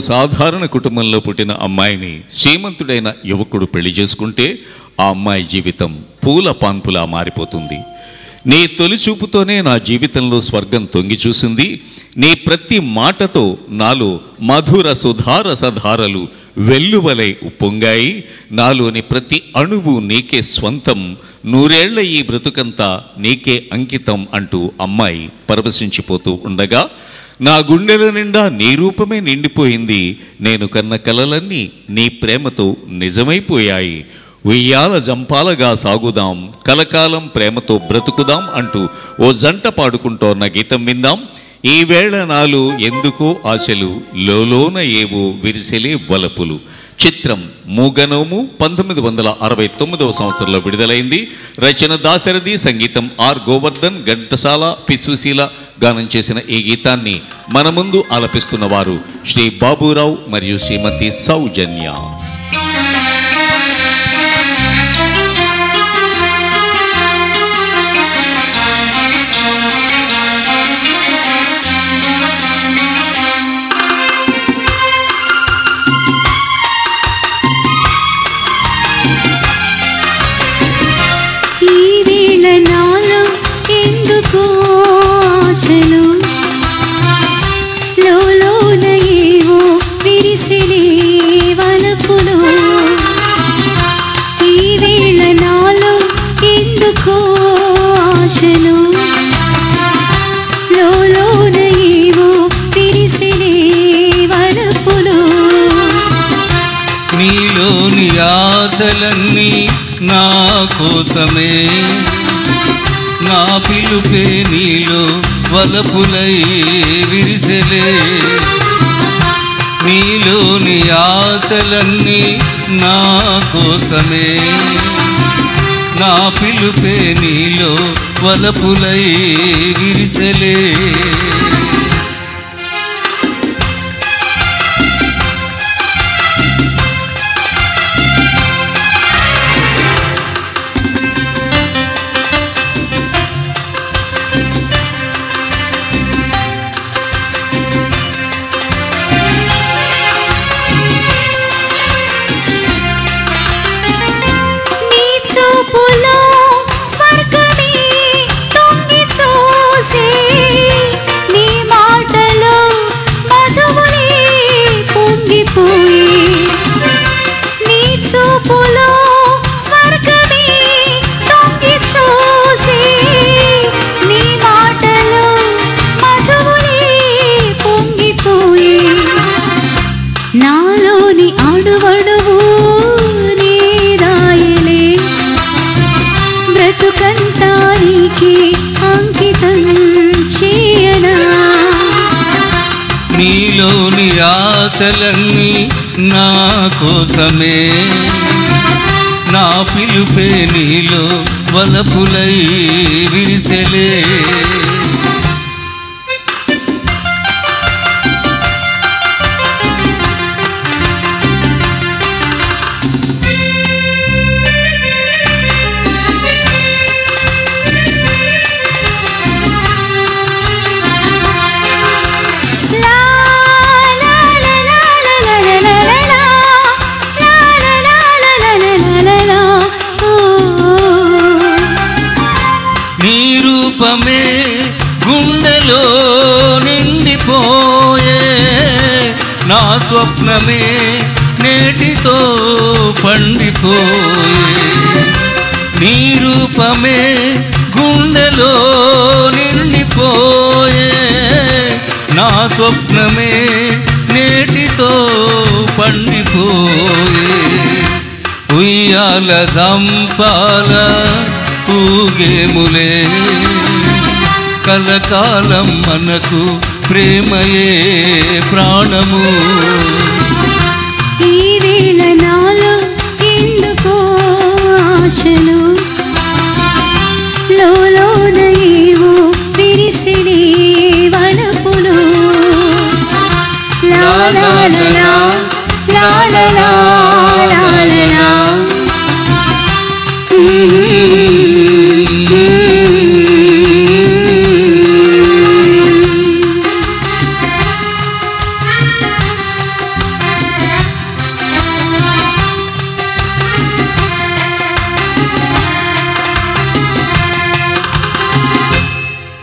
సాధారణ కుటుంబంలో పుట్టిన అమ్మాయిని శ్రీమంతుడైన యువకుడు పెళ్లి చేసుకుంటే ఆ అమ్మాయి జీవితం పూల పాన్పులా మారిపోతుంది. నీ తొలి చూపుతోనే నా జీవితంలో స్వర్గం తొంగి చూసింది. నీ ప్రతి మాటతో నాలో మధుర సుధారసధారలు వెల్లువలై ఉప్పొంగాయి. నాలోని ప్రతి అణువు నీకే స్వంతం, నూరేళ్ల ఈ బ్రతుకంతా నీకే అంకితం అంటూ అమ్మాయి పరవశించిపోతూ ఉండగా నా గుండెల నిండా నీ రూపమే నిండిపోయింది. నేను కన్న కలలన్నీ నీ ప్రేమతో నిజమైపోయాయి. ఉయ్యాల జంపాలగా సాగుదాం, కలకాలం ప్రేమతో బ్రతుకుదాం అంటూ ఓ జంట పాడుకుంటోన్న గీతం విందాం. ఈవేళ నాలో ఎందుకో ఆశలు, లోలోన ఏవో విరిసెలే వలపులు. చిత్రం మూగనోము 1969వ సంవత్సరంలో విడుదలైంది. రచన దాశరథి, సంగీతం ఆర్ గోవర్ధన్, ఘంటసాల, పి సుశీల గానం చేసిన ఈ గీతాన్ని మన ముందు ఆలపిస్తున్న వారు శ్రీ బాబురావు మరియు శ్రీమతి సౌజన్య. నీలోని ఆశలన్నీ నా కోసమే, నా పిలుపే నీలో వలపులై విరిసెలే. నీలోని ఆశలన్నీ నా కోసమే, నా పిలుపే నీలో వలపులై విరిసెలే. నాలోని అడువడువు నీరాయలే, బ్రతుకంతా నీకే అంకితం చేయనా. నీలోని ఆశలన్నీ నా కోసమే, నా పిలుపే నీలో వలపులై విరిసెలే. నీ రూపమే గుండెలో నిండిపోయే, నా స్వప్నమే నేటితో పండిపోయే. నీ రూపమే గుండెలో నిండిపోయే, నా స్వప్నమే నేటితో పండిపోయే. ఉయ్యాల దంపాల ఊగేములే, కలకాలం మనకు ప్రేమయే ప్రాణము. ఈ వేళ నాలో ఎందుకో ఆశలు, లోలోన ఏవో విరిసినే వలపులు. లా లా లా లా లా లా లా లా లా.